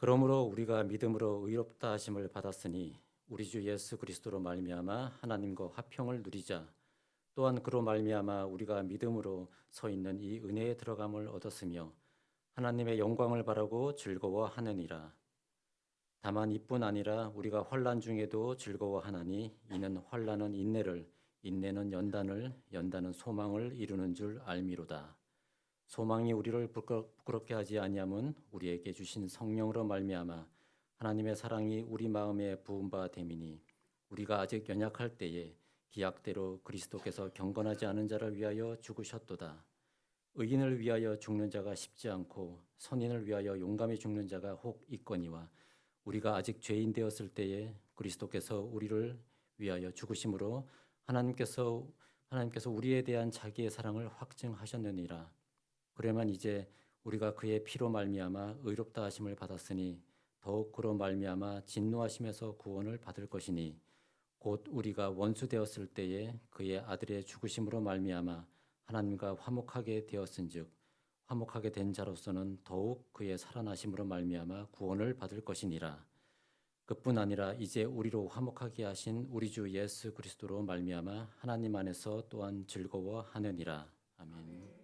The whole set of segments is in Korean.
그러므로 우리가 믿음으로 의롭다 하심을 받았으니 우리 주 예수 그리스도로 말미암아 하나님과 화평을 누리자. 또한 그로 말미암아 우리가 믿음으로 서 있는 이 은혜에 들어감을 얻었으며 하나님의 영광을 바라고 즐거워하느니라. 다만 이뿐 아니라 우리가 환난 중에도 즐거워하나니 이는 환난은 인내를, 인내는 연단을, 연단은 소망을 이루는 줄 알미로다. 소망이 우리를 부끄럽게 하지 아니함은 우리에게 주신 성령으로 말미암아 하나님의 사랑이 우리 마음에 부은 바 됨이니 우리가 아직 연약할 때에 기약대로 그리스도께서 경건하지 않은 자를 위하여 죽으셨도다. 의인을 위하여 죽는 자가 쉽지 않고 선인을 위하여 용감히 죽는 자가 혹 있거니와 우리가 아직 죄인 되었을 때에 그리스도께서 우리를 위하여 죽으심으로 하나님께서 우리에 대한 자기의 사랑을 확증하셨느니라. 그러면 이제 우리가 그의 피로 말미암아 의롭다 하심을 받았으니 더욱 그로 말미암아 진노하심에서 구원을 받을 것이니 곧 우리가 원수 되었을 때에 그의 아들의 죽으심으로 말미암아 하나님과 화목하게 되었은즉 화목하게 된 자로서는 더욱 그의 살아나심으로 말미암아 구원을 받을 것이니라. 그뿐 아니라 이제 우리로 화목하게 하신 우리 주 예수 그리스도로 말미암아 하나님 안에서 또한 즐거워하느니라. 아멘.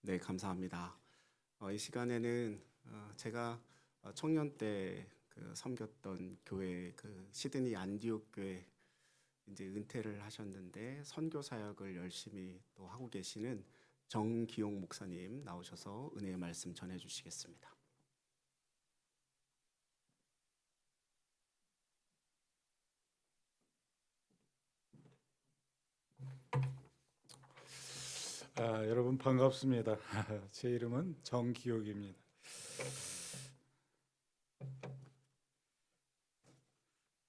네, 감사합니다. 이 시간에는 제가 청년 때 섬겼던 교회 시드니 안디옥 교회 이제 은퇴를 하셨는데 선교 사역을 열심히 또 하고 계시는 정기용 목사님 나오셔서 은혜의 말씀 전해 주시겠습니다. 여러분 반갑습니다. 제 이름은 정기옥입니다.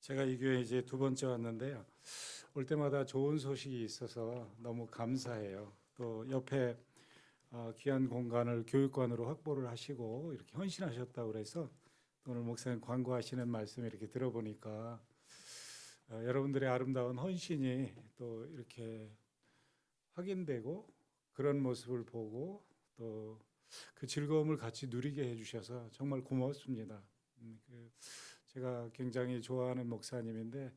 제가 이 교회 이제 두 번째 왔는데요. 올 때마다 좋은 소식이 있어서 너무 감사해요. 또 옆에 귀한 공간을 교육관으로 확보를 하시고 이렇게 헌신하셨다고 그래서 오늘 목사님 광고하시는 말씀 이렇게 들어보니까 여러분들의 아름다운 헌신이 또 이렇게 확인되고 그런 모습을 보고 또 그 즐거움을 같이 누리게 해주셔서 정말 고맙습니다. 제가 굉장히 좋아하는 목사님인데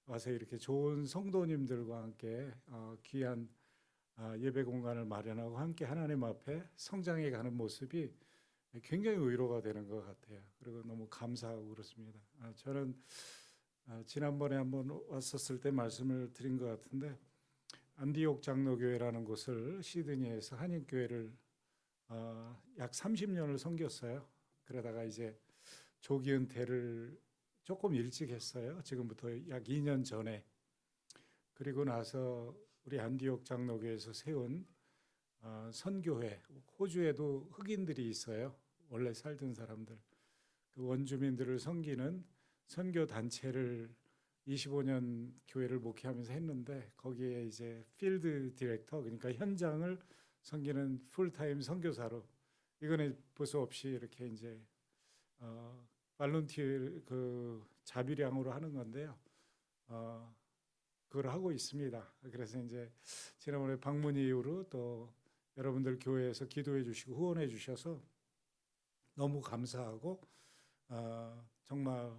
와서 이렇게 좋은 성도님들과 함께 귀한 예배 공간을 마련하고 함께 하나님 앞에 성장해 가는 모습이 굉장히 위로가 되는 것 같아요. 그리고 너무 감사하고 그렇습니다. 저는 지난번에 한번 왔었을 때 말씀을 드린 것 같은데 안디옥 장로교회라는 곳을 시드니에서 한인교회를 약 30년을 섬겼어요. 그러다가 이제 조기 은퇴를 조금 일찍 했어요. 지금부터 약 2년 전에. 그리고 나서 우리 안디옥 장로교회에서 세운 선교회, 호주에도 흑인들이 있어요. 원래 살던 사람들. 그 원주민들을 섬기는 선교 단체를 25년 교회를 목회하면서 했는데 거기에 이제 필드 디렉터, 그러니까 현장을 섬기는 풀타임 선교사로, 이거는 보수 없이 이렇게 이제 발런티어 그 자비량으로 하는 건데요. 그걸 하고 있습니다. 그래서 이제 지난번에 방문 이후로 또 여러분들 교회에서 기도해 주시고 후원해 주셔서 너무 감사하고 정말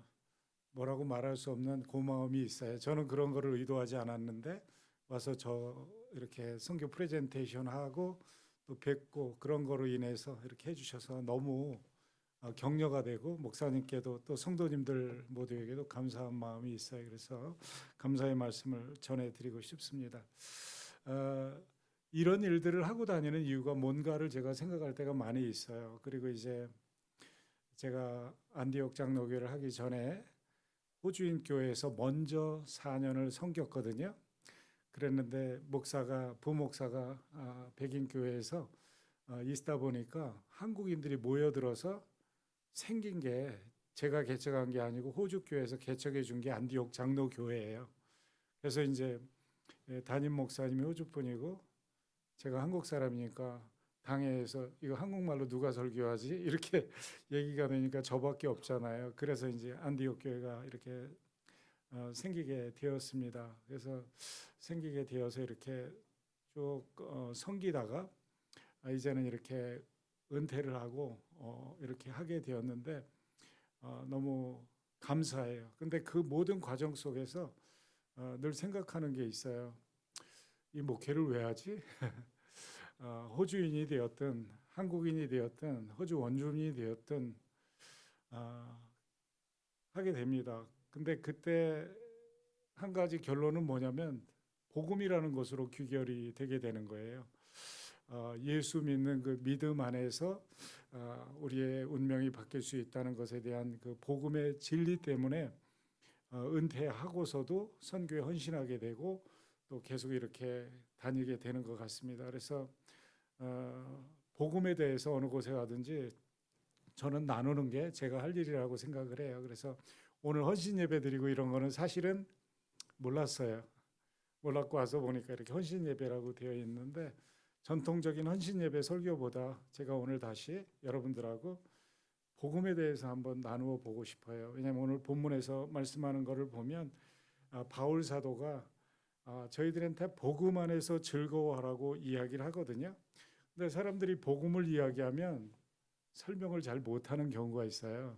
뭐라고 말할 수 없는 고마움이 있어요. 저는 그런 거를 의도하지 않았는데 와서 저 이렇게 선교 프레젠테이션 하고 또 뵙고 그런 거로 인해서 이렇게 해주셔서 너무 격려가 되고 목사님께도 또 성도님들 모두에게도 감사한 마음이 있어요. 그래서 감사의 말씀을 전해드리고 싶습니다. 이런 일들을 하고 다니는 이유가 뭔가를 제가 생각할 때가 많이 있어요. 그리고 이제 제가 안디옥 장로교회를 하기 전에 호주인 교회에서 먼저 4년을 섬겼거든요. 그랬는데 부목사가 백인 교회에서 있다 보니까 한국인들이 모여들어서 생긴 게 제가 개척한 게 아니고 호주 교회에서 개척해 준 게 안디옥 장로 교회예요. 그래서 이제 담임 목사님이 호주 분이고 제가 한국 사람이니까 당회에서 이거 한국말로 누가 설교하지? 이렇게 얘기가 되니까 저밖에 없잖아요. 그래서 이제 안디옥 교회가 이렇게 생기게 되었습니다. 그래서 생기게 되어서 이렇게 쭉 섬기다가 이제는 이렇게 은퇴를 하고 이렇게 하게 되었는데 너무 감사해요. 근데 그 모든 과정 속에서 늘 생각하는 게 있어요. 이 목회를 왜 하지? 호주인이 되었든 한국인이 되었든 호주 원주민이 되었든 하게 됩니다. 근데 그때 한 가지 결론은 뭐냐면 복음이라는 것으로 귀결이 되게 되는 거예요. 예수 믿는 그 믿음 안에서 우리의 운명이 바뀔 수 있다는 것에 대한 그 복음의 진리 때문에 은퇴하고서도 선교에 헌신하게 되고 또 계속 이렇게 다니게 되는 것 같습니다. 그래서 복음에 대해서 어느 곳에 가든지 저는 나누는 게 제가 할 일이라고 생각을 해요. 그래서 오늘 헌신 예배 드리고 이런 거는 사실은 몰랐어요. 몰랐고 와서 보니까 이렇게 헌신 예배라고 되어 있는데 전통적인 헌신 예배 설교보다 제가 오늘 다시 여러분들하고 복음에 대해서 한번 나누어 보고 싶어요. 왜냐하면 오늘 본문에서 말씀하는 것을 보면 바울 사도가 저희들한테 복음 안에서 즐거워하라고 이야기를 하거든요. 근데 사람들이 복음을 이야기하면 설명을 잘 못하는 경우가 있어요.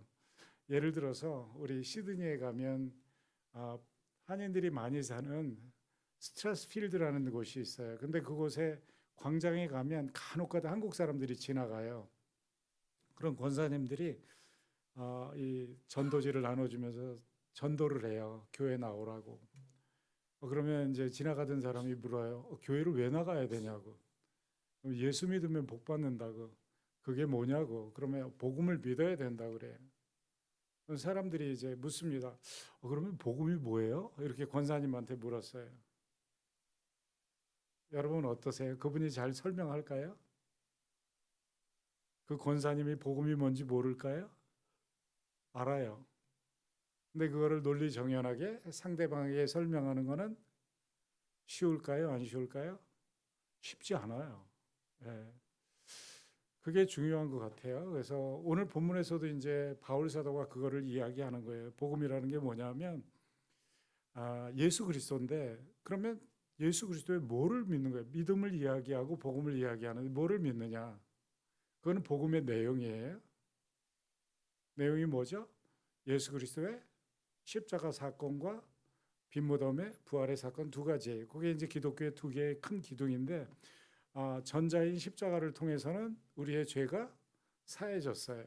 예를 들어서 우리 시드니에 가면 한인들이 많이 사는 스트라스필드라는 곳이 있어요. 근데 그곳에 광장에 가면 간혹가다 한국 사람들이 지나가요. 그런 권사님들이 이 전도지를 나눠주면서 전도를 해요. 교회 나오라고. 그러면 이제 지나가던 사람이 물어요. 교회를 왜 나가야 되냐고. 예수 믿으면 복 받는다고. 그게 뭐냐고. 그러면 복음을 믿어야 된다고 그래요. 사람들이 이제 묻습니다. 그러면 복음이 뭐예요? 이렇게 권사님한테 물었어요. 여러분 어떠세요? 그분이 잘 설명할까요? 그 권사님이 복음이 뭔지 모를까요? 알아요. 근데 그거를 논리정연하게 상대방에게 설명하는 거는 쉬울까요? 안 쉬울까요? 쉽지 않아요. 예. 그게 중요한 것 같아요. 그래서 오늘 본문에서도 이제 바울 사도가 그거를 이야기하는 거예요. 복음이라는 게 뭐냐면 예수 그리스도인데 그러면 예수 그리스도의 뭐를 믿는 거예요? 믿음을 이야기하고 복음을 이야기하는데 뭐를 믿느냐? 그거는 복음의 내용이에요. 내용이 뭐죠? 예수 그리스도의 십자가 사건과 빈무덤의 부활의 사건 두 가지예요. 그게 이제 기독교의 두 개의 큰 기둥인데 전자인 십자가를 통해서는 우리의 죄가 사해졌어요.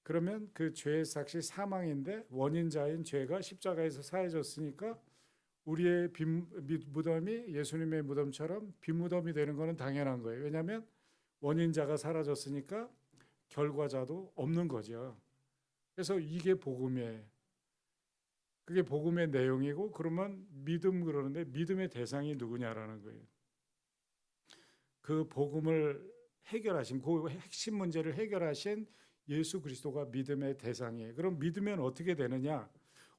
그러면 그 죄의 삭시 사망인데 원인자인 죄가 십자가에서 사해졌으니까 우리의 무덤이 예수님의 무덤처럼 빈무덤이 되는 것은 당연한 거예요. 왜냐하면 원인자가 사라졌으니까 결과자도 없는 거죠. 그래서 이게 복음이에요. 그게 복음의 내용이고 그러면 믿음 그러는데 믿음의 대상이 누구냐라는 거예요. 그 복음을 해결하신 그 핵심 문제를 해결하신 예수 그리스도가 믿음의 대상이에요. 그럼 믿으면 어떻게 되느냐?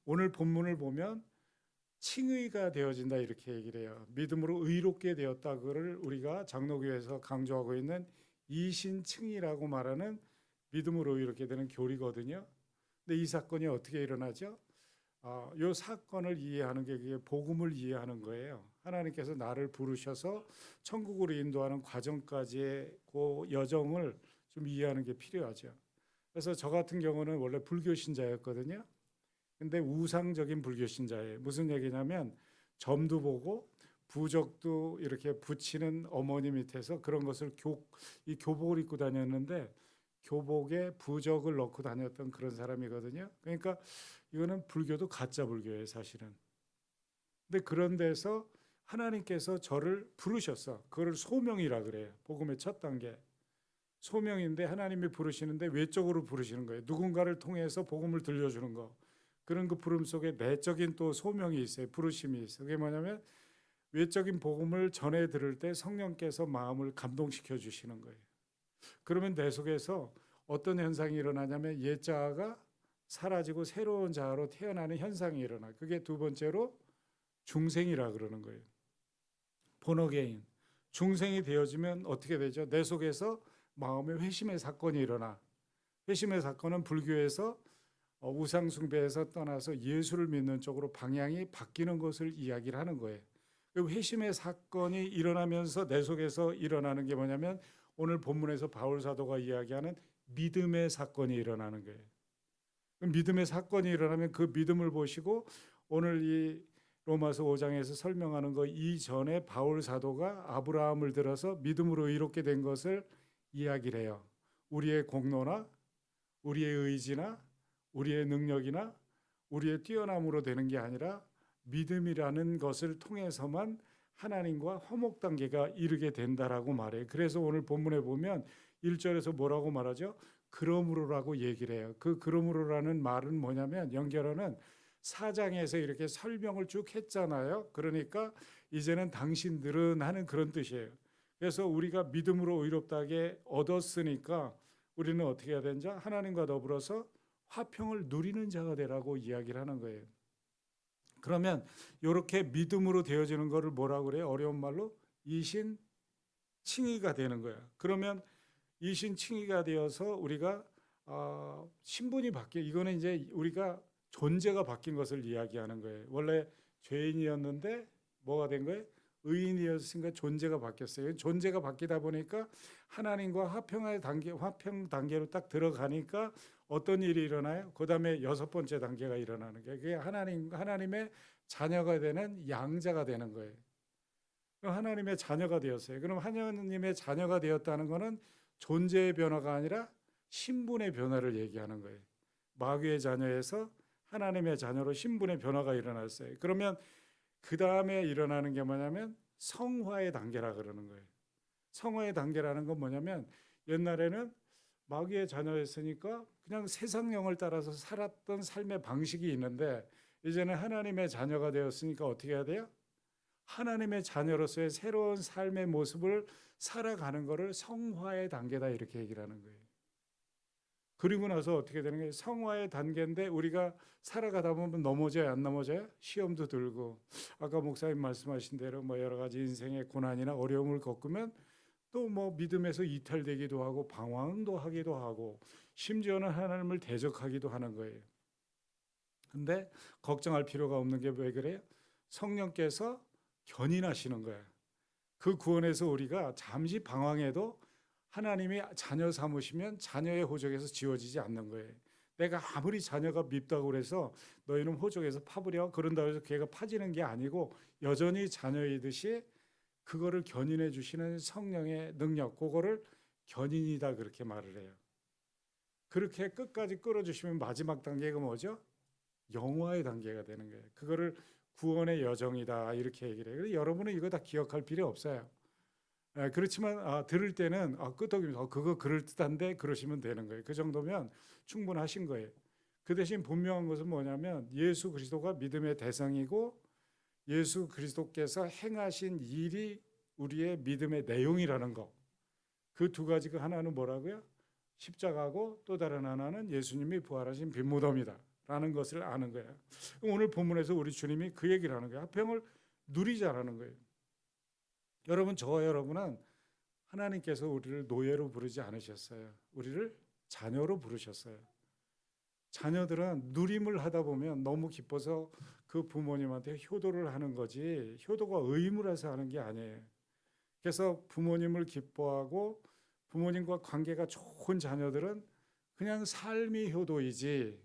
오늘 본문을 보면 칭의가 되어진다 이렇게 얘기를 해요. 믿음으로 의롭게 되었다. 그거를 우리가 장로교에서 강조하고 있는 이신칭의라고 말하는 믿음으로 의롭게 되는 교리거든요. 근데 이 사건이 어떻게 일어나죠? 이 사건을 이해하는 게 그게 복음을 이해하는 거예요. 하나님께서 나를 부르셔서 천국으로 인도하는 과정까지의 그 여정을 좀 이해하는 게 필요하죠. 그래서 저 같은 경우는 원래 불교 신자였거든요. 근데 우상적인 불교 신자예요. 무슨 얘기냐면 점도 보고 부적도 이렇게 붙이는 어머니 밑에서 그런 것을 이 교복을 입고 다녔는데 교복에 부적을 넣고 다녔던 그런 사람이거든요. 그러니까 이거는 불교도 가짜 불교예요, 사실은. 근데 그런 데서 하나님께서 저를 부르셨어. 그걸 소명이라 그래요. 복음의 첫 단계. 소명인데 하나님이 부르시는데 외적으로 부르시는 거예요. 누군가를 통해서 복음을 들려주는 거. 그런 그 부름 속에 내적인 또 소명이 있어요. 부르심이 있어요. 그게 뭐냐면 외적인 복음을 전해 들을 때 성령께서 마음을 감동시켜 주시는 거예요. 그러면 내 속에서 어떤 현상이 일어나냐면 옛 자아가 사라지고 새로운 자아로 태어나는 현상이 일어나요. 그게 두 번째로 중생이라 그러는 거예요. 본어게인. 중생이 되어지면 어떻게 되죠? 내 속에서 마음의 회심의 사건이 일어나. 회심의 사건은 불교에서 우상 숭배에서 떠나서 예수를 믿는 쪽으로 방향이 바뀌는 것을 이야기를 하는 거예요. 회심의 사건이 일어나면서 내 속에서 일어나는 게 뭐냐면 오늘 본문에서 바울 사도가 이야기하는 믿음의 사건이 일어나는 거예요. 믿음의 사건이 일어나면 그 믿음을 보시고 오늘 이 로마서 5장에서 설명하는 거 이전에 바울 사도가 아브라함을 들어서 믿음으로 의롭게 된 것을 이야기를 해요. 우리의 공로나 우리의 의지나 우리의 능력이나 우리의 뛰어남으로 되는 게 아니라 믿음이라는 것을 통해서만 하나님과 화목 단계가 이르게 된다라고 말해요. 그래서 오늘 본문에 보면 1절에서 뭐라고 말하죠? 그러므로라고 얘기를 해요. 그 그러므로라는 말은 뭐냐면 연결어는 4장에서 이렇게 설명을 쭉 했잖아요. 그러니까 이제는 당신들은 하는 그런 뜻이에요. 그래서 우리가 믿음으로 의롭다게 얻었으니까 우리는 어떻게 해야 되는지 하나님과 더불어서 화평을 누리는 자가 되라고 이야기를 하는 거예요. 그러면 이렇게 믿음으로 되어지는 것을 뭐라고 그래요? 어려운 말로 이신칭의가 되는 거야. 그러면 이신칭의가 되어서 우리가 신분이 바뀌어. 이거는 이제 우리가 존재가 바뀐 것을 이야기하는 거예요. 원래 죄인이었는데 뭐가 된 거예요? 의인이었으니까 존재가 바뀌었어요. 존재가 바뀌다 보니까 하나님과 화평 단계로 딱 들어가니까 어떤 일이 일어나요? 그 다음에 6번째 단계가 일어나는 거예요. 그게 하나님의 자녀가 되는 양자가 되는 거예요. 하나님의 자녀가 되었어요. 그럼 하나님의 자녀가 되었다는 것은 존재의 변화가 아니라 신분의 변화를 얘기하는 거예요. 마귀의 자녀에서 하나님의 자녀로 신분의 변화가 일어났어요. 그러면 그 다음에 일어나는 게 뭐냐면 성화의 단계라 그러는 거예요. 성화의 단계라는 건 뭐냐면 옛날에는 마귀의 자녀였으니까 그냥 세상령을 따라서 살았던 삶의 방식이 있는데 이제는 하나님의 자녀가 되었으니까 어떻게 해야 돼요? 하나님의 자녀로서의 새로운 삶의 모습을 살아가는 것을 성화의 단계다 이렇게 얘기를 하는 거예요. 그리고 나서 어떻게 되는 게 성화의 단계인데 우리가 살아가다 보면 넘어져요, 안 넘어져요? 시험도 들고 아까 목사님 말씀하신 대로 뭐 여러 가지 인생의 고난이나 어려움을 겪으면 또 뭐 믿음에서 이탈되기도 하고 방황도 하기도 하고 심지어는 하나님을 대적하기도 하는 거예요. 근데 걱정할 필요가 없는 게 왜 그래요? 성령께서 견인하시는 거예요. 그 구원에서 우리가 잠시 방황해도 하나님이 자녀 삼으시면 자녀의 호적에서 지워지지 않는 거예요. 내가 아무리 자녀가 밉다고 그래서 너희는 호적에서 파버려 그런다고 해서 걔가 파지는 게 아니고 여전히 자녀이듯이 그거를 견인해 주시는 성령의 능력, 그거를 견인이다 그렇게 말을 해요. 그렇게 끝까지 끌어주시면 마지막 단계가 뭐죠? 영화의 단계가 되는 거예요. 그거를 구원의 여정이다 이렇게 얘기를 해요. 여러분은 이거 다 기억할 필요 없어요. 그렇지만 들을 때는 끄떡이면서 그거 그럴듯한데 그러시면 되는 거예요. 그 정도면 충분하신 거예요. 그 대신 분명한 것은 뭐냐면 예수 그리스도가 믿음의 대상이고 예수 그리스도께서 행하신 일이 우리의 믿음의 내용이라는 거. 그 두 가지가 하나는 뭐라고요? 십자가고 또 다른 하나는 예수님이 부활하신 빈무덤이다 라는 것을 아는 거예요. 오늘 본문에서 우리 주님이 그 얘기를 하는 거예요. 화평을 누리자라는 거예요. 여러분, 저와 여러분은 하나님께서 우리를 노예로 부르지 않으셨어요. 우리를 자녀로 부르셨어요. 자녀들은 누림을 하다 보면 너무 기뻐서 그 부모님한테 효도를 하는 거지 효도가 의무라서 하는 게 아니에요. 그래서 부모님을 기뻐하고 부모님과 관계가 좋은 자녀들은 그냥 삶이 효도이지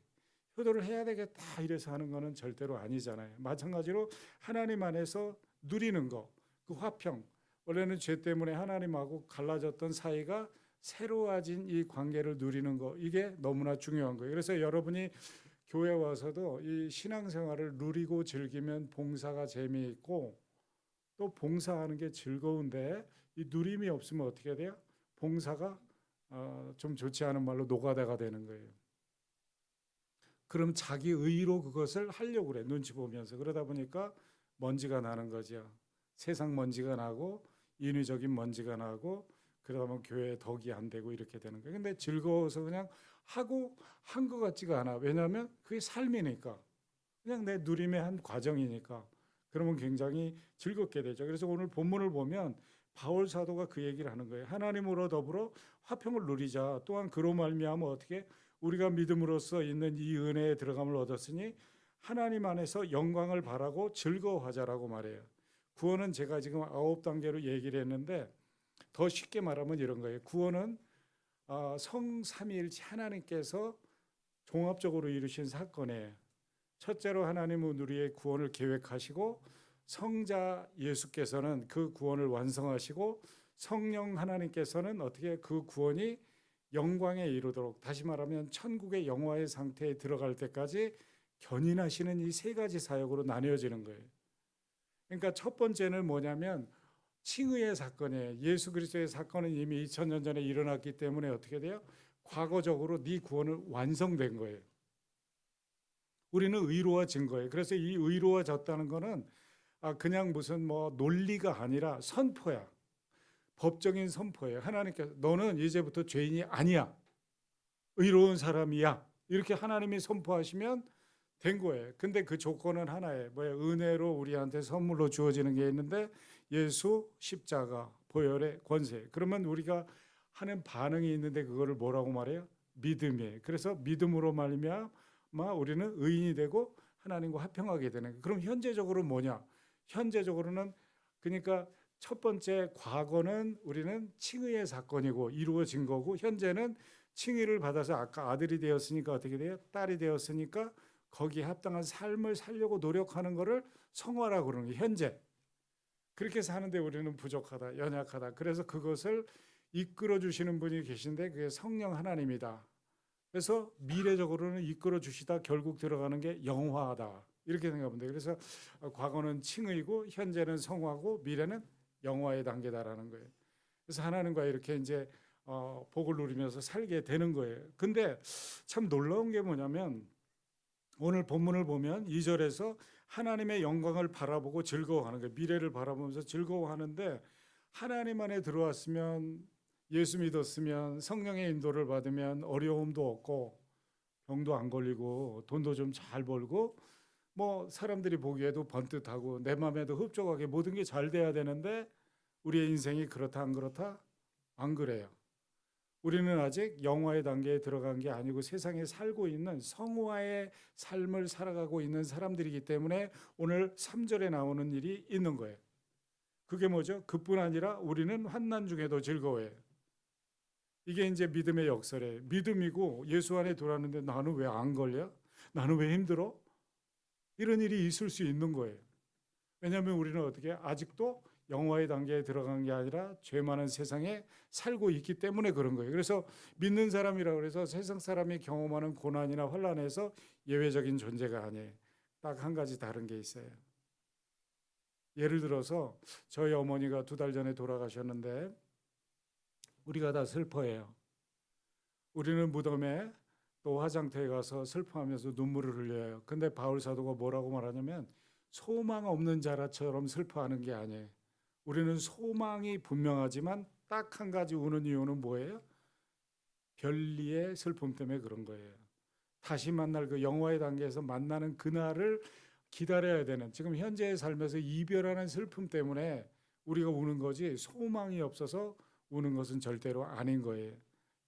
효도를 해야 되겠다 이래서 하는 거는 절대로 아니잖아요. 마찬가지로 하나님 안에서 누리는 거, 그 화평, 원래는 죄 때문에 하나님하고 갈라졌던 사이가 새로워진 이 관계를 누리는 거, 이게 너무나 중요한 거예요. 그래서 여러분이 교회 와서도 이 신앙생활을 누리고 즐기면 봉사가 재미있고 또 봉사하는 게 즐거운데 이 누림이 없으면 어떻게 돼요? 봉사가 좀 좋지 않은 말로 노가다가 되는 거예요. 그럼 자기 의로 그것을 하려고 그래. 눈치 보면서. 그러다 보니까 먼지가 나는 거죠. 세상 먼지가 나고 인위적인 먼지가 나고 그러다 보면 교회에 덕이 안 되고 이렇게 되는 거예요. 근데 즐거워서 그냥 하고 한 것 같지가 않아. 왜냐하면 그게 삶이니까. 그냥 내 누림의 한 과정이니까. 그러면 굉장히 즐겁게 되죠. 그래서 오늘 본문을 보면 바울 사도가 그 얘기를 하는 거예요. 하나님으로 더불어 화평을 누리자. 또한 그로 말미암아 어떻게 우리가 믿음으로써 있는 이 은혜에 들어감을 얻었으니 하나님 안에서 영광을 바라고 즐거워하자라고 말해요. 구원은 제가 지금 9단계로 얘기를 했는데 더 쉽게 말하면 이런 거예요. 구원은 성삼위일체 하나님께서 종합적으로 이루신 사건이에요. 첫째로 하나님은 우리의 구원을 계획하시고 성자 예수께서는 그 구원을 완성하시고 성령 하나님께서는 어떻게 그 구원이 영광에 이르도록, 다시 말하면 천국의 영화의 상태에 들어갈 때까지 견인하시는 이 세 가지 사역으로 나뉘어지는 거예요. 그러니까 첫 번째는 뭐냐면 칭의의 사건이에요. 예수 그리스도의 사건은 이미 2000년 전에 일어났기 때문에 어떻게 돼요? 과거적으로 네 구원을 완성된 거예요. 우리는 의로워진 거예요. 그래서 이 의로워졌다는 거는 그냥 무슨 뭐 논리가 아니라 선포야. 법적인 선포예요. 하나님께서 너는 이제부터 죄인이 아니야. 의로운 사람이야. 이렇게 하나님이 선포하시면 된 거예요. 근데 그 조건은 하나예요. 뭐예요? 은혜로 우리한테 선물로 주어지는 게 있는데 예수, 십자가, 보혈의 권세. 그러면 우리가 하는 반응이 있는데 그거를 뭐라고 말해요? 믿음이에요. 그래서 믿음으로 말미암아 우리는 의인이 되고 하나님과 화평하게 되는 거예요. 그럼 현재적으로 뭐냐? 현재적으로는 그러니까 첫 번째 과거는 우리는 칭의의 사건이고 이루어진 거고 현재는 칭의를 받아서 아까 아들이 되었으니까 어떻게 돼요? 딸이 되었으니까 거기에 합당한 삶을 살려고 노력하는 거를 성화라고 그러는 게 현재. 그렇게 사는데 우리는 부족하다, 연약하다. 그래서 그것을 이끌어 주시는 분이 계신데 그게 성령 하나님이다. 그래서 미래적으로는 이끌어 주시다 결국 들어가는 게 영화다. 이렇게 생각하면 돼요. 그래서 과거는 칭의고 현재는 성화고 미래는 영화의 단계다라는 거예요. 그래서 하나님과 이렇게 이제 복을 누리면서 살게 되는 거예요. 근데 참 놀라운 게 뭐냐면 오늘 본문을 보면 2절에서 하나님의 영광을 바라보고 즐거워하는 거예요. 미래를 바라보면서 즐거워하는데 하나님 안에 들어왔으면 예수 믿었으면 성령의 인도를 받으면 어려움도 없고 병도 안 걸리고 돈도 좀 잘 벌고 뭐 사람들이 보기에도 번듯하고 내 마음에도 흡족하게 모든 게 잘 돼야 되는데 우리의 인생이 그렇다 안 그렇다? 안 그래요. 우리는 아직 영화의 단계에 들어간 게 아니고 세상에 살고 있는 성화의 삶을 살아가고 있는 사람들이기 때문에 오늘 3절에 나오는 일이 있는 거예요. 그게 뭐죠? 그뿐 아니라 우리는 환난 중에도 즐거워해요. 이게 이제 믿음의 역설이에요. 믿음이고 예수 안에 들어왔는데 나는 왜 안 걸려? 나는 왜 힘들어? 이런 일이 있을 수 있는 거예요. 왜냐하면 우리는 어떻게 아직도 영화의 단계에 들어간 게 아니라 죄 많은 세상에 살고 있기 때문에 그런 거예요. 그래서 믿는 사람이라고 해서 세상 사람이 경험하는 고난이나 환난에서 예외적인 존재가 아니에요. 딱 한 가지 다른 게 있어요. 예를 들어서 저희 어머니가 2달 전에 돌아가셨는데 우리가 다 슬퍼해요. 우리는 무덤에 또 화장터에 가서 슬퍼하면서 눈물을 흘려요. 근데 바울 사도가 뭐라고 말하냐면 소망 없는 자라처럼 슬퍼하는 게 아니에요. 우리는 소망이 분명하지만 딱 한 가지 우는 이유는 뭐예요? 별리의 슬픔 때문에 그런 거예요. 다시 만날 그 영화의 단계에서 만나는 그날을 기다려야 되는, 지금 현재의 삶에서 이별하는 슬픔 때문에 우리가 우는 거지 소망이 없어서 우는 것은 절대로 아닌 거예요.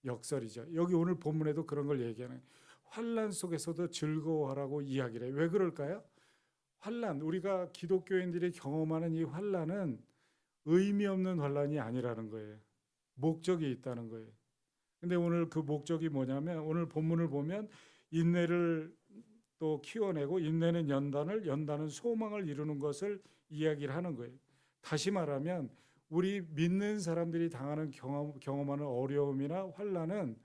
역설이죠. 여기 오늘 본문에도 그런 걸 얘기하는, 환난 속에서도 즐거워하라고 이야기를 해요. 왜 그럴까요? 환난, 우리가 기독교인들이 경험하는 이 환난은 의미 없는 환난이 아니라는 거예요. 목적이 있다는 거예요. 근데 오늘 그 목적이 뭐냐면 오늘 본문을 보면 인내를 또 키워내고 인내는 연단을, 연단은 소망을 이루는 것을 이야기를 하는 거예요. 다시 말하면 우리 믿는 사람들이 당하는 경험하는 어려움이나 환난은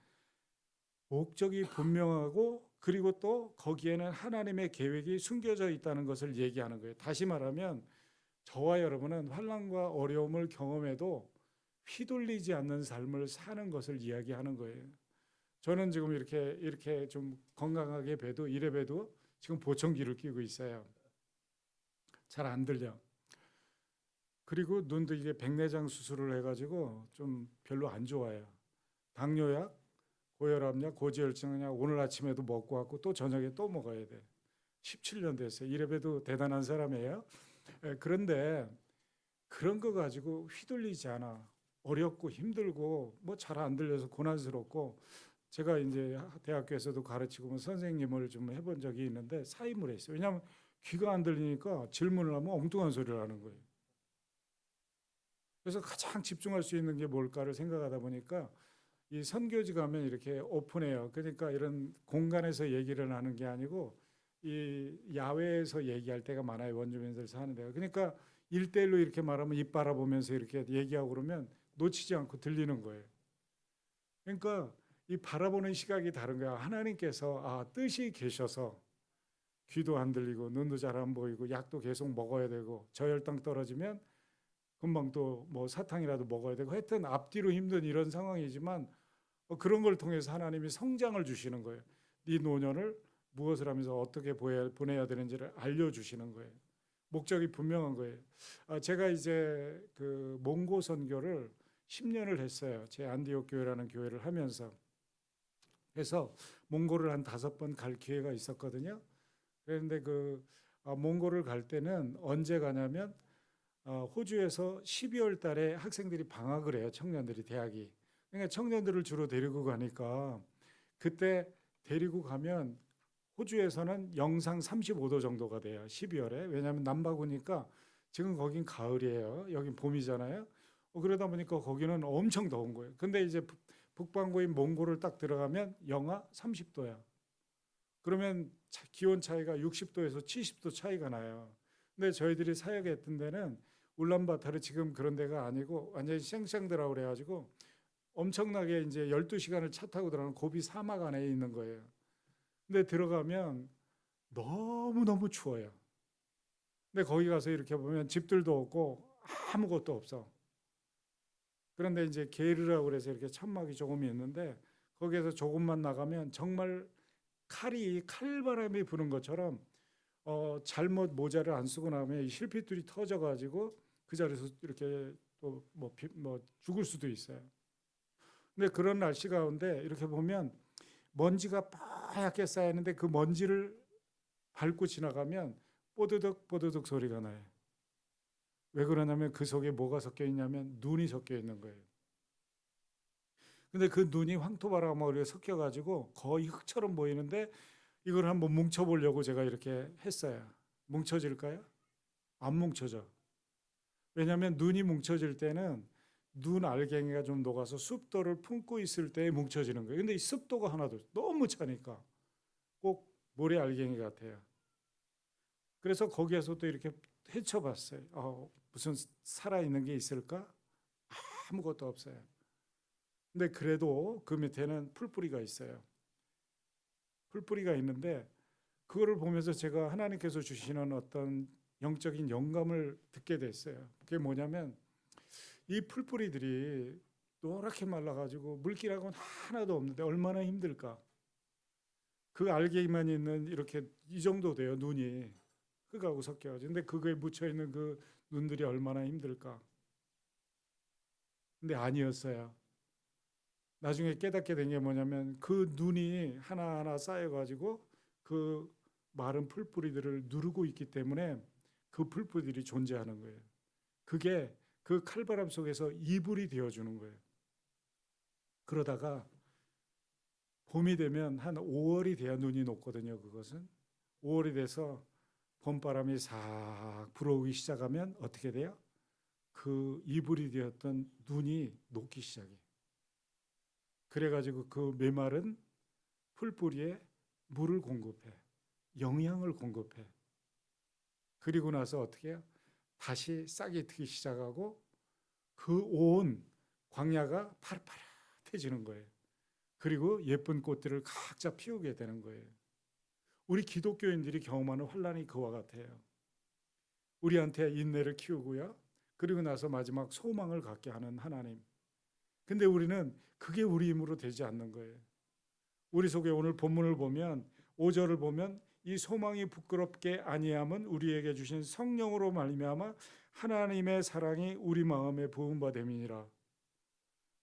목적이 분명하고 그리고 또 거기에는 하나님의 계획이 숨겨져 있다는 것을 얘기하는 거예요. 다시 말하면 저와 여러분은 환난과 어려움을 경험해도 휘둘리지 않는 삶을 사는 것을 이야기하는 거예요. 저는 지금 이렇게 좀 건강하게 봬도 이래 봬도 지금 보청기를 끼고 있어요. 잘 안 들려. 그리고 눈도 이게 백내장 수술을 해가지고 좀 별로 안 좋아요. 당뇨약, 고혈압약, 고지혈증약 오늘 아침에도 먹고 왔고 또 저녁에 또 먹어야 돼. 17년 됐어요. 이래 봬도 대단한 사람이에요. 그런데 그런 거 가지고 휘둘리지 않아. 어렵고 힘들고 뭐 잘 안 들려서 고난스럽고, 제가 이제 대학교에서도 가르치고 뭐 선생님을 좀 해본 적이 있는데 사임을 했어요. 왜냐하면 귀가 안 들리니까 질문을 하면 엉뚱한 소리를 하는 거예요. 그래서 가장 집중할 수 있는 게 뭘까를 생각하다 보니까 이 선교지 가면 이렇게 오픈해요. 그러니까 이런 공간에서 얘기를 하는 게 아니고 이 야외에서 얘기할 때가 많아요. 원주민들 사는 데가. 그러니까 1대1로 이렇게 말하면 입 바라보면서 이렇게 얘기하고 그러면 놓치지 않고 들리는 거예요. 그러니까 이 바라보는 시각이 다른 거야. 하나님께서 뜻이 계셔서 귀도 안 들리고 눈도 잘 안 보이고 약도 계속 먹어야 되고 저혈당 떨어지면 금방 또 뭐 사탕이라도 먹어야 되고 하여튼 앞뒤로 힘든 이런 상황이지만 그런 걸 통해서 하나님이 성장을 주시는 거예요. 네 노년을 무엇을 하면서 어떻게 보내야 되는지를 알려주시는 거예요. 목적이 분명한 거예요. 제가 이제 그 몽고 선교를 10년을 했어요. 제 안디옥 교회라는 교회를 하면서. 그래서 몽고를 한 5번 갈 기회가 있었거든요. 그런데 그 몽고를 갈 때는 언제 가냐면 호주에서 12월 달에 학생들이 방학을 해요. 청년들이, 대학이. 그러니까 청년들을 주로 데리고 가니까 그때 데리고 가면 호주에서는 영상 35도 정도가 돼요. 12월에. 왜냐하면 남바구니까 지금 거긴 가을이에요. 여긴 봄이잖아요. 그러다 보니까 거기는 엄청 더운 거예요. 근데 이제 북반구인 몽고를 딱 들어가면 영하 30도야. 그러면 기온 차이가 60도에서 70도 차이가 나요. 근데 저희들이 사역했던 데는 울란바타르 지금 그런 데가 아니고 완전히 쌩쌩드라고 그래가지고 엄청나게 이제 12시간을 차 타고 들어가는 고비 사막 안에 있는 거예요. 근데 들어가면 너무너무 추워요. 근데 거기 가서 이렇게 보면 집들도 없고 아무것도 없어. 그런데 이제 게르라고 그래서 이렇게 천막이 조금 있는데 거기에서 조금만 나가면 정말 칼바람이 부는 것처럼 잘못 모자를 안 쓰고 나면 이 실핏줄이 터져가지고 그 자리에서 이렇게 또 뭐 죽을 수도 있어요. 근데 그런 날씨 가운데 이렇게 보면 먼지가 뽀얗게 쌓이는데 그 먼지를 밟고 지나가면 뽀드득 뽀드득 소리가 나요. 왜 그러냐면 그 속에 뭐가 섞여 있냐면 눈이 섞여 있는 거예요. 근데 그 눈이 황토바람하고 섞여 가지고 거의 흙처럼 보이는데 이걸 한번 뭉쳐 보려고 제가 이렇게 했어요. 뭉쳐질까요? 안 뭉쳐져. 왜냐하면 눈이 뭉쳐질 때는 눈 알갱이가 좀 녹아서 습도를 품고 있을 때 뭉쳐지는 거예요. 근데 이 습도가 하나도 너무 차니까 꼭 모래 알갱이 같아요. 그래서 거기에서 또 이렇게 헤쳐봤어요. 무슨 살아있는 게 있을까? 아무것도 없어요. 근데 그래도 그 밑에는 풀뿌리가 있어요. 풀뿌리가 있는데 그거를 보면서 제가 하나님께서 주시는 어떤 영적인 영감을 듣게 됐어요. 그게 뭐냐면 이 풀뿌리들이 노랗게 말라가지고 물기라고는 하나도 없는데 얼마나 힘들까. 그 알갱이만 있는 이렇게 이 정도 돼요. 눈이 흙하고 섞여가지고. 근데 그거에 묻혀있는 그 눈들이 얼마나 힘들까. 근데 아니었어요. 나중에 깨닫게 된 게 뭐냐면 그 눈이 하나하나 쌓여가지고 그 마른 풀뿌리들을 누르고 있기 때문에 그 풀뿌리들이 존재하는 거예요. 그게 그 칼바람 속에서 이불이 되어주는 거예요. 그러다가 봄이 되면 한 5월이 돼야 눈이 녹거든요. 그것은 5월이 돼서 봄바람이 싹 불어오기 시작하면 어떻게 돼요? 그 이불이 되었던 눈이 녹기 시작해요. 그래가지고 그 메마른 풀뿌리에 물을 공급해, 영양을 공급해. 그리고 나서 어떻게 해요? 다시 싹이 트기 시작하고 그 온 광야가 파릇파릇해지는 거예요. 그리고 예쁜 꽃들을 각자 피우게 되는 거예요. 우리 기독교인들이 경험하는 환란이 그와 같아요. 우리한테 인내를 키우고요. 그리고 나서 마지막 소망을 갖게 하는 하나님. 근데 우리는 그게 우리 힘으로 되지 않는 거예요. 우리 속에 오늘 본문을 보면 5절을 보면 이 소망이 부끄럽게 아니함은 우리에게 주신 성령으로 말미암아 하나님의 사랑이 우리 마음에 부은 바 됨이니라.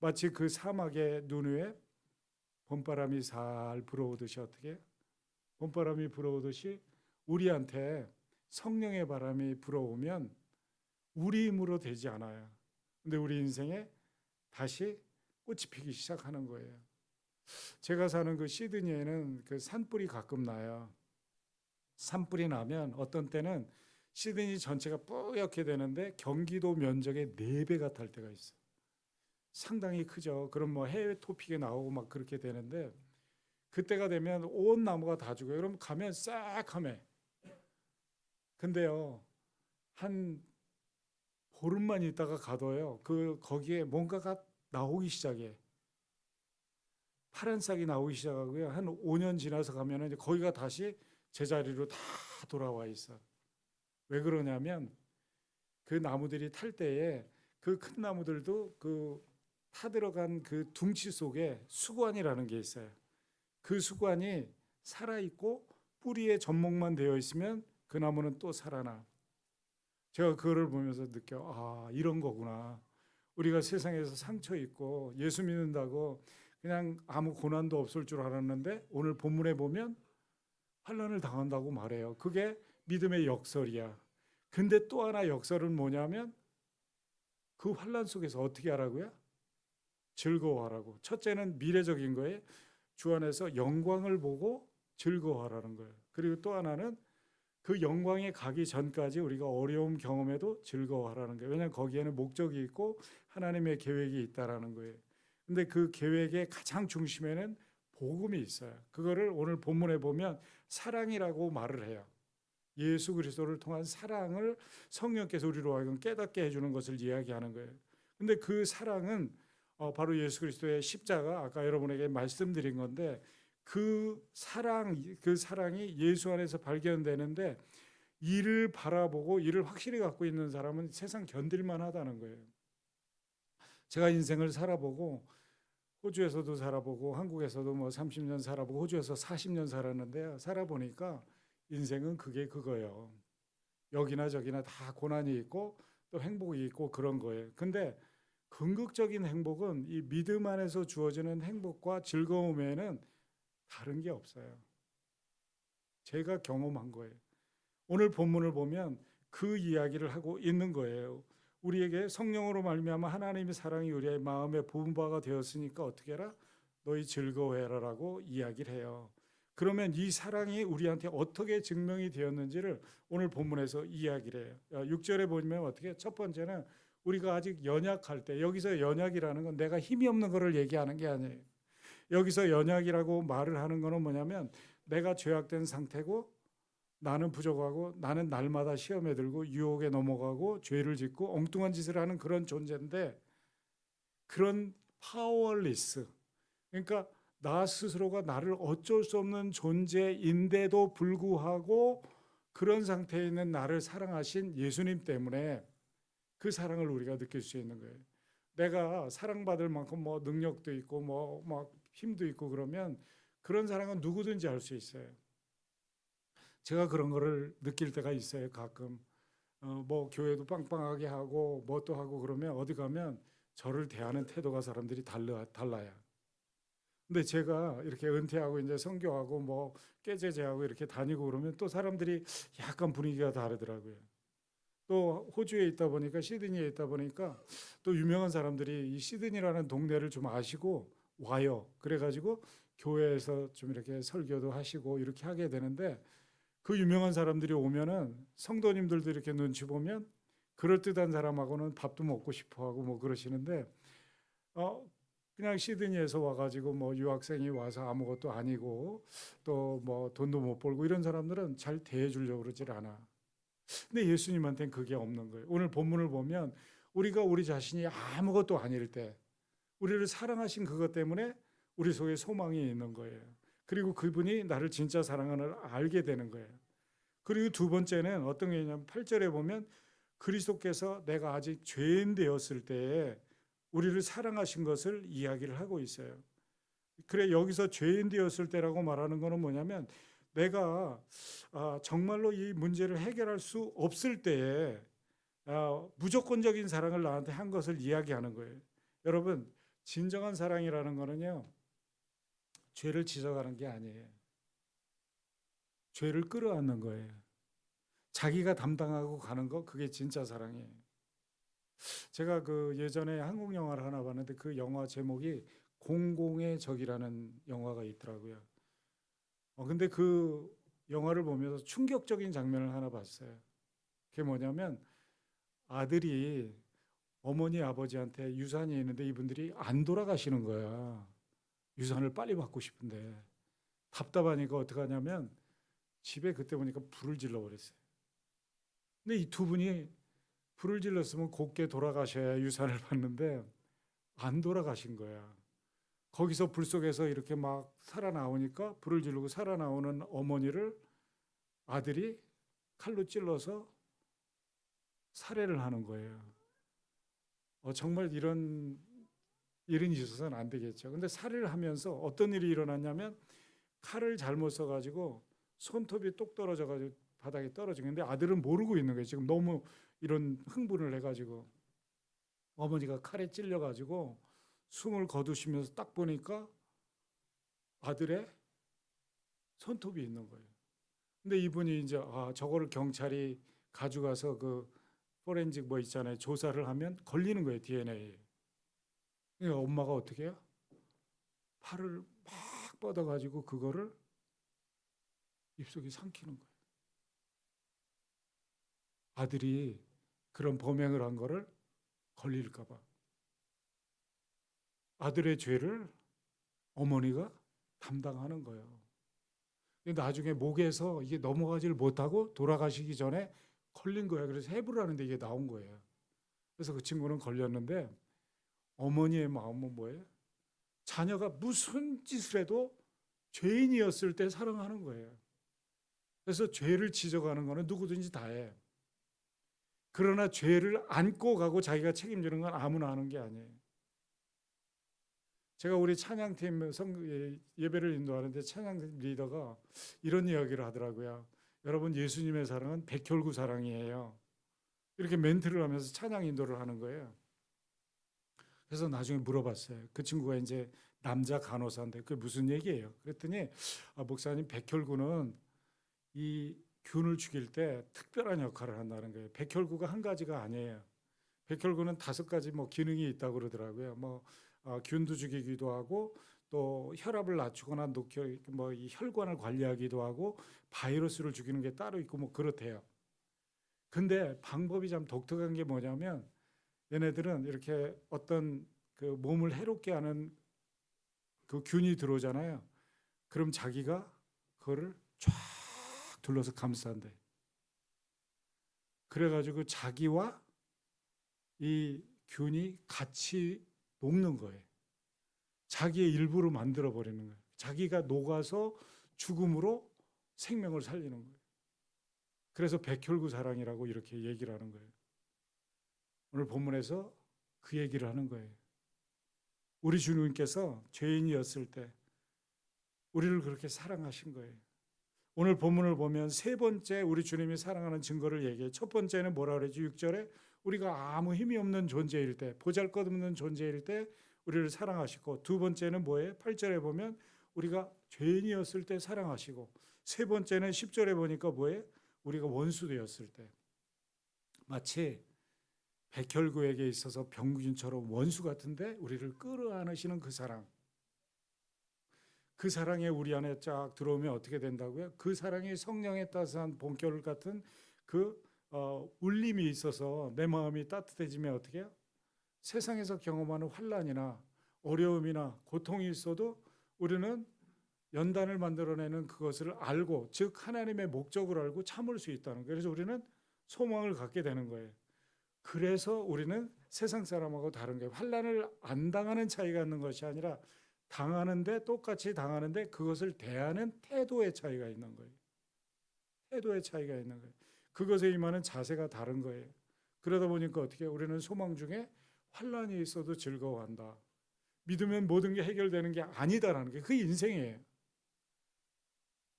마치 그 사막의 눈 위에 봄바람이 살 불어오듯이 어떻게 봄바람이 불어오듯이 우리한테 성령의 바람이 불어오면 우리 힘으로 되지 않아요. 근데 우리 인생에 다시 꽃이 피기 시작하는 거예요. 제가 사는 그 시드니에는 그 산불이 가끔 나요. 산불이 나면 어떤 때는 시드니 전체가 뿌옇게 되는데 경기도 면적의 4배가 탈 때가 있어요. 상당히 크죠. 그럼 뭐 해외 토픽에 나오고 막 그렇게 되는데 그때가 되면 온 나무가 다 죽어요. 그럼 가면 싹하매. 근데요, 한 보름만 있다가 가도요, 거기에 뭔가가 나오기 시작해. 파란 싹이 나오기 시작하고요. 한 5년 지나서 가면은 이제 거기가 다시 제자리로 다 돌아와 있어. 왜 그러냐면 그 나무들이 탈 때에 그 큰 나무들도 그 타들어간 그 둥치 속에 수관이라는 게 있어요. 그 수관이 살아있고 뿌리에 접목만 되어 있으면 그 나무는 또 살아나. 제가 그거를 보면서 느껴, 이런 거구나. 우리가 세상에서 상처 있고 예수 믿는다고 그냥 아무 고난도 없을 줄 알았는데 오늘 본문에 보면 환난을 당한다고 말해요. 그게 믿음의 역설이야. 근데 또 하나 역설은 뭐냐면 그 환난 속에서 어떻게 하라고요? 즐거워하라고. 첫째는 미래적인 거예요. 주 안에서 영광을 보고 즐거워하라는 거예요. 그리고 또 하나는 그 영광에 가기 전까지 우리가 어려움 경험에도 즐거워하라는 거예요. 왜냐하면 거기에는 목적이 있고 하나님의 계획이 있다라는 거예요. 근데 그 계획의 가장 중심에는 복음이 있어요. 그거를 오늘 본문에 보면 사랑이라고 말을 해요. 예수 그리스도를 통한 사랑을 성령께서 우리로 하여금 깨닫게 해주는 것을 이야기하는 거예요. 근데 그 사랑은 바로 예수 그리스도의 십자가, 아까 여러분에게 말씀드린 건데 그 사랑이 예수 안에서 발견되는데 이를 바라보고 이를 확실히 갖고 있는 사람은 세상 견딜만 하다는 거예요. 제가 인생을 살아보고 호주에서도 살아보고 한국에서도 뭐 30년 살아보고 호주에서 40년 살았는데요. 살아보니까 인생은 그게 그거예요. 여기나 저기나 다 고난이 있고 또 행복이 있고 그런 거예요. 근데 궁극적인 행복은 이 믿음 안에서 주어지는 행복과 즐거움 외에는 다른 게 없어요. 제가 경험한 거예요. 오늘 본문을 보면 그 이야기를 하고 있는 거예요. 우리에게 성령으로 말미암아 하나님의 사랑이 우리의 마음에 부은 바가 되었으니까 어떻게 해라? 너희 즐거워해라라고 이야기를 해요. 그러면 이 사랑이 우리한테 어떻게 증명이 되었는지를 오늘 본문에서 이야기를 해요. 6절에 보면 어떻게? 첫 번째는 우리가 아직 연약할 때, 여기서 연약이라는 건 내가 힘이 없는 것을 얘기하는 게 아니에요. 여기서 연약이라고 말을 하는 거는 뭐냐면 내가 죄악된 상태고 나는 부족하고 나는 날마다 시험에 들고 유혹에 넘어가고 죄를 짓고 엉뚱한 짓을 하는 그런 존재인데, 그런 파워리스, 그러니까 나 스스로가 나를 어쩔 수 없는 존재인데도 불구하고 그런 상태에 있는 나를 사랑하신 예수님 때문에 그 사랑을 우리가 느낄 수 있는 거예요. 내가 사랑받을 만큼 뭐 능력도 있고 뭐 막 힘도 있고 그러면 그런 사랑은 누구든지 할 수 있어요. 제가 그런 거를 느낄 때가 있어요. 가끔 뭐 교회도 빵빵하게 하고 뭐 또 하고 그러면 어디 가면 저를 대하는 태도가 사람들이 달라요. 근데 제가 이렇게 은퇴하고 이제 선교하고 뭐 깨제제하고 이렇게 다니고 그러면 또 사람들이 약간 분위기가 다르더라고요. 또 호주에 있다 보니까, 시드니에 있다 보니까 또 유명한 사람들이 이 시드니라는 동네를 좀 아시고 와요. 그래가지고 교회에서 좀 이렇게 설교도 하시고 이렇게 하게 되는데, 그 유명한 사람들이 오면은 성도님들도 이렇게 눈치 보면 그럴듯한 사람하고는 밥도 먹고 싶어 하고 뭐 그러시는데, 그냥 시드니에서 와가지고 뭐 유학생이 와서 아무것도 아니고 또 뭐 돈도 못 벌고 이런 사람들은 잘 대해주려고 그러질 않아. 근데 예수님한테는 그게 없는 거예요. 오늘 본문을 보면 우리가 우리 자신이 아무것도 아닐 때 우리를 사랑하신 그것 때문에 우리 속에 소망이 있는 거예요. 그리고 그분이 나를 진짜 사랑하는 걸 알게 되는 거예요. 그리고 두 번째는 어떤 게 있냐면 8절에 보면 그리스도께서 내가 아직 죄인 되었을 때에 우리를 사랑하신 것을 이야기를 하고 있어요. 그래, 여기서 죄인 되었을 때라고 말하는 것은 뭐냐면 내가 정말로 이 문제를 해결할 수 없을 때에 무조건적인 사랑을 나한테 한 것을 이야기하는 거예요. 여러분, 진정한 사랑이라는 거는요, 죄를 지적하는 게 아니에요. 죄를 끌어안는 거예요. 자기가 담당하고 가는 거, 그게 진짜 사랑이에요. 제가 그 예전에 한국 영화를 하나 봤는데 그 영화 제목이 공공의 적이라는 영화가 있더라고요. 근데 그 영화를 보면서 충격적인 장면을 하나 봤어요. 그게 뭐냐면 아들이 어머니 아버지한테 유산이 있는데 이분들이 안 돌아가시는 거야. 유산을 빨리 받고 싶은데 답답하니까 어떻게 하냐면 집에 그때 보니까 불을 질러 버렸어요. 근데 이 두 분이 불을 질렀으면 곱게 돌아가셔야 유산을 받는데 안 돌아가신 거야. 거기서 불 속에서 이렇게 막 살아나오니까 불을 지르고 살아나오는 어머니를 아들이 칼로 찔러서 살해를 하는 거예요. 정말 이런 일은 있어서는 안 되겠죠. 근데 살해를 하면서 어떤 일이 일어났냐면 칼을 잘못 써가지고 손톱이 똑 떨어져가지고 바닥에 떨어진 건데 아들은 모르고 있는 거예요. 지금 너무 이런 흥분을 해가지고 어머니가 칼에 찔려가지고 숨을 거두시면서 딱 보니까 아들의 손톱이 있는 거예요. 근데 이분이 이제 저거를 경찰이 가져가서 그 포렌식 뭐 있잖아요. 조사를 하면 걸리는 거예요. DNA. 그러니까 엄마가 어떻게 해요? 팔을 막 뻗어가지고 그거를 입속에 삼키는 거예요. 아들이 그런 범행을 한 거를 걸릴까 봐. 아들의 죄를 어머니가 담당하는 거예요. 근데 나중에 목에서 이게 넘어가지를 못하고 돌아가시기 전에 걸린 거예요. 그래서 해부를 하는데 이게 나온 거예요. 그래서 그 친구는 걸렸는데 어머니의 마음은 뭐예요? 자녀가 무슨 짓을 해도 죄인이었을 때 사랑하는 거예요. 그래서 죄를 지적하는 거는 누구든지 다 해. 그러나 죄를 안고 가고 자기가 책임지는 건 아무나 하는 게 아니에요. 제가 우리 찬양팀 예배를 인도하는데 찬양 리더가 이런 이야기를 하더라고요. 여러분, 예수님의 사랑은 백혈구 사랑이에요. 이렇게 멘트를 하면서 찬양 인도를 하는 거예요. 그래서 나중에 물어봤어요. 그 친구가 이제 남자 간호사인데 그게 무슨 얘기예요? 그랬더니 목사님 백혈구는 이 균을 죽일 때 특별한 역할을 한다는 거예요. 백혈구가 한 가지가 아니에요. 백혈구는 5가지 뭐 기능이 있다고 그러더라고요. 뭐 균도 죽이기도 하고 또 혈압을 낮추거나 뭐이 혈관을 관리하기도 하고 바이러스를 죽이는 게 따로 있고 뭐 그렇대요. 근데 방법이 참 독특한 게 뭐냐면 얘네들은 이렇게 어떤 그 몸을 해롭게 하는 그 균이 들어오잖아요. 그럼 자기가 그거를 쫙 둘러서 감싼대. 그래가지고 자기와 이 균이 같이 녹는 거예요. 자기의 일부로 만들어 버리는 거예요. 자기가 녹아서 죽음으로 생명을 살리는 거예요. 그래서 백혈구 사랑이라고 이렇게 얘기를 하는 거예요. 오늘 본문에서 그 얘기를 하는 거예요. 우리 주님께서 죄인이었을 때 우리를 그렇게 사랑하신 거예요. 오늘 본문을 보면 3번째 우리 주님이 사랑하는 증거를 얘기해요. 첫 번째는 뭐라 그러지? 6절에 우리가 아무 힘이 없는 존재일 때, 보잘것없는 존재일 때 우리를 사랑하시고, 두 번째는 뭐예요? 8절에 보면 우리가 죄인이었을 때 사랑하시고, 세 번째는 10절에 보니까 뭐예요? 우리가 원수 되었을 때. 마치 백혈구에게 있어서 병균처럼 원수 같은데 우리를 끌어안으시는 그 사랑. 그 사랑이 우리 안에 쫙 들어오면 어떻게 된다고요? 그 사랑이 성령의 따스한 봄결 같은 그 울림이 있어서 내 마음이 따뜻해지면 어떻게 해요? 세상에서 경험하는 환난이나 어려움이나 고통이 있어도 우리는 연단을 만들어내는 그것을 알고, 즉 하나님의 목적을 알고 참을 수 있다는 거예요. 그래서 우리는 소망을 갖게 되는 거예요. 그래서 우리는 세상 사람하고 다른 거예요. 환난을 안 당하는 차이가 있는 것이 아니라 당하는데, 똑같이 당하는데 그것을 대하는 태도의 차이가 있는 거예요. 태도의 차이가 있는 거예요. 그것에 임하는 자세가 다른 거예요. 그러다 보니까 어떻게 해요? 우리는 소망 중에 환난이 있어도 즐거워한다. 믿으면 모든 게 해결되는 게 아니다라는 게 그 인생이에요.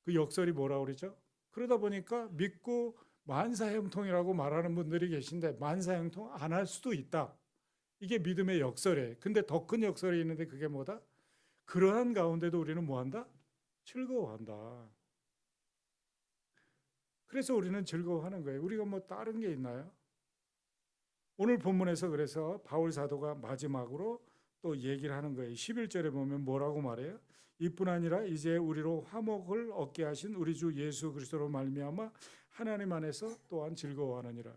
그 역설이 뭐라고 그러죠? 그러다 보니까 믿고 만사형통이라고 말하는 분들이 계신데 만사형통 안 할 수도 있다. 이게 믿음의 역설이에요. 근데 더 큰 역설이 있는데 그게 뭐다? 그러한 가운데도 우리는 뭐한다? 즐거워한다. 그래서 우리는 즐거워하는 거예요. 우리가 뭐 다른 게 있나요? 오늘 본문에서 그래서 바울 사도가 마지막으로 또 얘기를 하는 거예요. 11절에 보면 뭐라고 말해요? 이뿐 아니라 이제 우리로 화목을 얻게 하신 우리 주 예수 그리스도로 말미암아 하나님 안에서 또한 즐거워하느니라.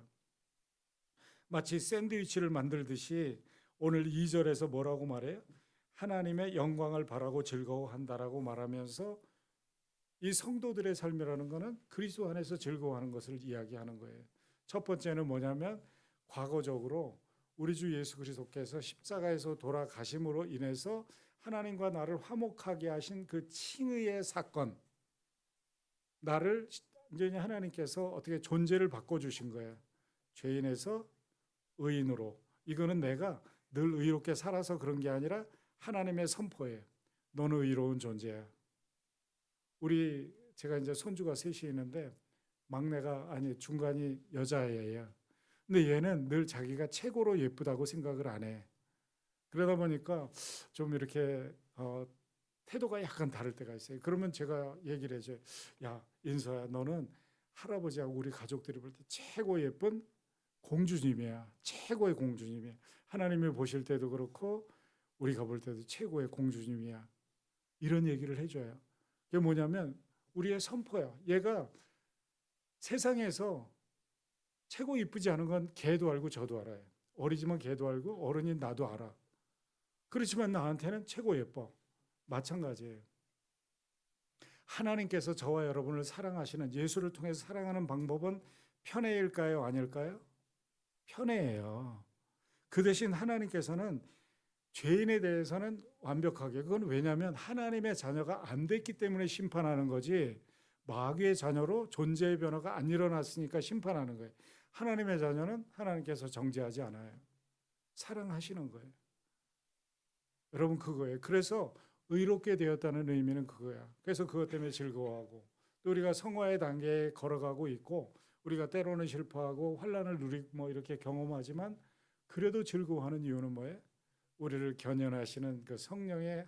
마치 샌드위치를 만들듯이 오늘 2절에서 뭐라고 말해요? 하나님의 영광을 바라고 즐거워한다라고 말하면서 이 성도들의 삶이라는 것은 그리스도 안에서 즐거워하는 것을 이야기하는 거예요. 첫 번째는 뭐냐면 과거적으로 우리 주 예수 그리스도께서 십자가에서 돌아가심으로 인해서 하나님과 나를 화목하게 하신 그 칭의의 사건, 나를 이제 하나님께서 어떻게 존재를 바꿔주신 거예요. 죄인에서 의인으로. 이거는 내가 늘 의롭게 살아서 그런 게 아니라 하나님의 선포예요. 너는 의로운 존재야. 제가 이제 손주가 셋이 있는데 막내가 아니 중간이 여자애예요. 근데 얘는 늘 자기가 최고로 예쁘다고 생각을 안 해. 그러다 보니까 좀 이렇게 태도가 약간 다를 때가 있어요. 그러면 제가 얘기를 해줘요. 야, 인서야, 너는 할아버지하고 우리 가족들이 볼 때 최고 예쁜 공주님이야. 최고의 공주님이야. 하나님이 보실 때도 그렇고 우리가 볼 때도 최고의 공주님이야. 이런 얘기를 해줘요. 그게 뭐냐면 우리의 선포야. 얘가 세상에서 최고 이쁘지 않은 건 걔도 알고 저도 알아요. 어리지만 걔도 알고 어른인 나도 알아. 그렇지만 나한테는 최고 예뻐. 마찬가지예요. 하나님께서 저와 여러분을 사랑하시는, 예수를 통해서 사랑하는 방법은 편애일까요? 아닐까요? 편애예요. 그 대신 하나님께서는 죄인에 대해서는 완벽하게, 그건 왜냐하면 하나님의 자녀가 안 됐기 때문에 심판하는 거지, 마귀의 자녀로 존재의 변화가 안 일어났으니까 심판하는 거예요. 하나님의 자녀는 하나님께서 정죄하지 않아요. 사랑하시는 거예요. 여러분, 그거예요. 그래서 의롭게 되었다는 의미는 그거야. 그래서 그것 때문에 즐거워하고, 또 우리가 성화의 단계에 걸어가고 있고, 우리가 때로는 실패하고 환난을 누리고 뭐 이렇게 경험하지만 그래도 즐거워하는 이유는 뭐예요? 우리를 견연하시는 그 성령의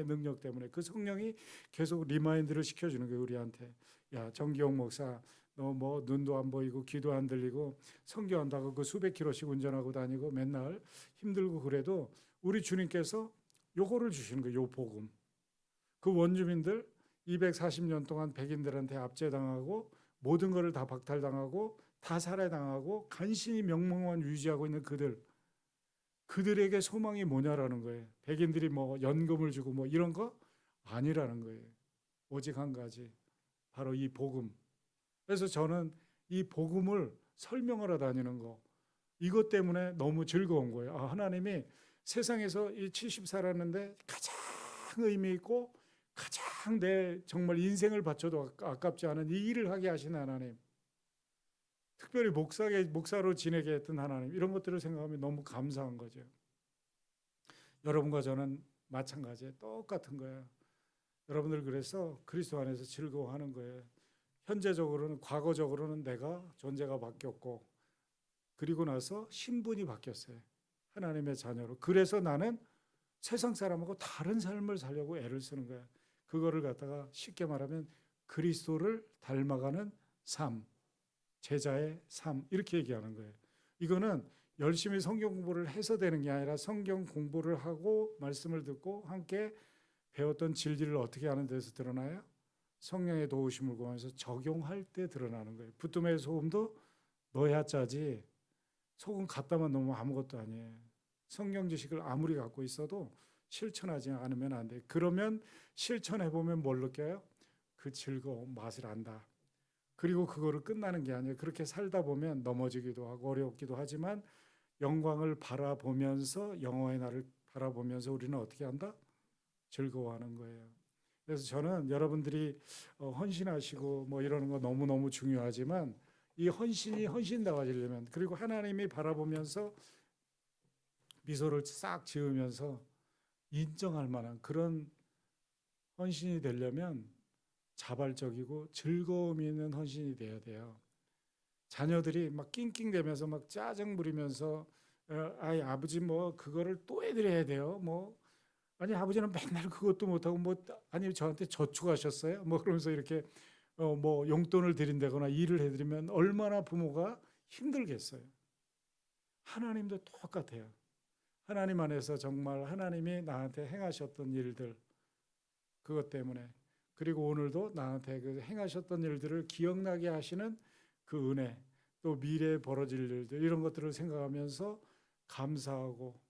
능력 때문에 그 성령이 계속 리마인드를 시켜주는 거예요. 우리한테. 야, 정기용 목사, 너 뭐 눈도 안 보이고 귀도 안 들리고 선교한다고 그 수백 킬로씩 운전하고 다니고 맨날 힘들고 그래도 우리 주님께서 요거를 주시는 거예요. 요 복음. 그 원주민들 240년 동안 백인들한테 압제당하고 모든 것을 다 박탈당하고 다 살해당하고 간신히 명목만 유지하고 있는 그들에게 소망이 뭐냐라는 거예요. 백인들이 뭐 연금을 주고 뭐 이런 거 아니라는 거예요. 오직 한 가지, 바로 이 복음. 그래서 저는 이 복음을 설명하러 다니는 거, 이것 때문에 너무 즐거운 거예요. 아, 하나님이 세상에서 이 70 살았는데 가장 의미 있고 가장 내 정말 인생을 바쳐도 아깝지 않은 이 일을 하게 하신 하나님, 특별히 목사로 지내게 했던 하나님, 이런 것들을 생각하면 너무 감사한 거죠. 여러분과 저는 마찬가지예요. 똑같은 거예요. 여러분들 그래서 그리스도 안에서 즐거워하는 거예요. 현재적으로는, 과거적으로는 내가 존재가 바뀌었고, 그리고 나서 신분이 바뀌었어요. 하나님의 자녀로. 그래서 나는 세상 사람하고 다른 삶을 살려고 애를 쓰는 거야. 그거를 갖다가 쉽게 말하면 그리스도를 닮아가는 삶, 제자의 삶, 이렇게 얘기하는 거예요. 이거는 열심히 성경 공부를 해서 되는 게 아니라 성경 공부를 하고 말씀을 듣고 함께 배웠던 진리를 어떻게 하는 데서 드러나요? 성령의 도우심을 구하면서 적용할 때 드러나는 거예요. 부뚜매의 소금도 넣어야 짜지 소금 갖다만 넣으면 아무것도 아니에요. 성경 지식을 아무리 갖고 있어도 실천하지 않으면 안 돼요. 그러면 실천해보면 뭘 느껴요? 그 즐거움, 맛을 안다. 그리고 그거를 끝나는 게 아니에요. 그렇게 살다 보면 넘어지기도 하고 어렵기도 하지만 영광을 바라보면서, 영어의 날을 바라보면서 우리는 어떻게 한다? 즐거워하는 거예요. 그래서 저는 여러분들이 헌신하시고 뭐 이러는 거 너무너무 중요하지만 이 헌신이 헌신다워지려면, 그리고 하나님이 바라보면서 미소를 싹 지으면서 인정할 만한 그런 헌신이 되려면 자발적이고 즐거움이 있는 헌신이 돼야 돼요. 자녀들이 막 낑낑대면서 막 짜증 부리면서 아이 아버지 뭐 그거를 또 해드려야 돼요. 뭐 아니 아버지는 맨날 그것도 못하고 뭐 아니 저한테 저축하셨어요? 뭐 그러면서 이렇게 뭐 용돈을 드린다거나 일을 해드리면 얼마나 부모가 힘들겠어요. 하나님도 똑같아요. 하나님 안에서 정말 하나님이 나한테 행하셨던 일들, 그것 때문에, 그리고 오늘도 나한테 그 행하셨던 일들을 기억나게 하시는 그 은혜, 또 미래에 벌어질 일들, 이런 것들을 생각하면서 감사하고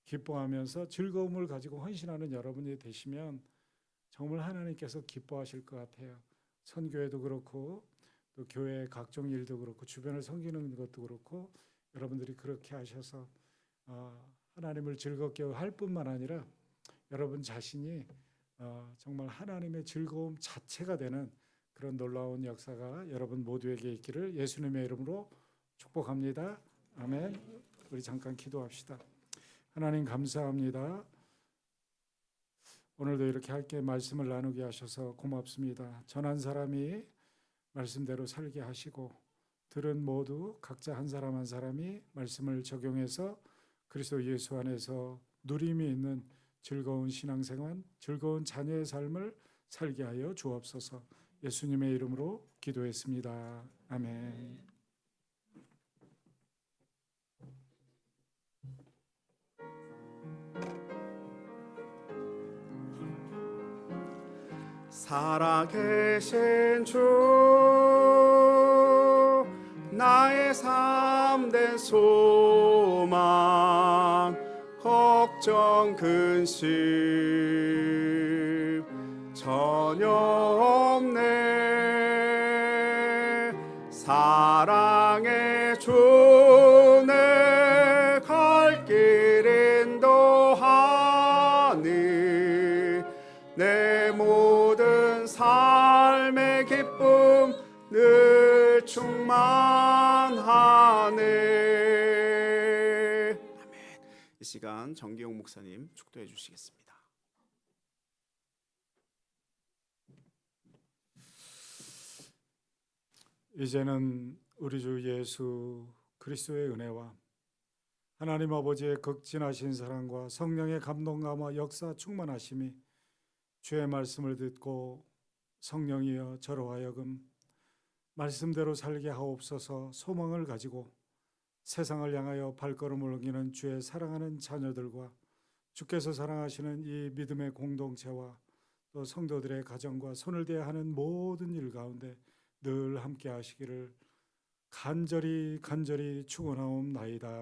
기뻐하면서 즐거움을 가지고 헌신하는 여러분이 되시면 정말 하나님께서 기뻐하실 것 같아요. 선교회도 그렇고 또 교회의 각종 일도 그렇고 주변을 섬기는 것도 그렇고 여러분들이 그렇게 하셔서 하나님을 즐겁게 할 뿐만 아니라 여러분 자신이 정말 하나님의 즐거움 자체가 되는 그런 놀라운 역사가 여러분 모두에게 있기를 예수님의 이름으로 축복합니다. 아멘. 우리 잠깐 기도합시다. 하나님 감사합니다. 오늘도 이렇게 함께 말씀을 나누게 하셔서 고맙습니다. 전한 사람이 말씀대로 살게 하시고 들은 모두 각자 한 사람 한 사람이 말씀을 적용해서 그리스도 예수 안에서 누림이 있는 즐거운 신앙생활, 즐거운 자녀의 삶을 살게 하여 주옵소서. 예수님의 이름으로 기도했습니다. 아멘. 살아계신 주, 나의 참된 소망, 걱정 근심 전혀 없네. 사랑의 주 내 갈 길 인도하니 내 모든 삶의 기쁨 늘 충만하네. 아멘. 이 시간 정기용 목사님 축도해 주시겠습니다. 이제는 우리 주 예수 그리스도의 은혜와 하나님 아버지의 극진하신 사랑과 성령의 감동감화 역사 충만하심이 주의 말씀을 듣고 성령이여 저로 하여금 말씀대로 살게 하옵소서. 소망을 가지고 세상을 향하여 발걸음을 옮기는 주의 사랑하는 자녀들과 주께서 사랑하시는 이 믿음의 공동체와 또 성도들의 가정과 손을 대해 하는 모든 일 가운데 늘 함께 하시기를 간절히 축원하옵나이다.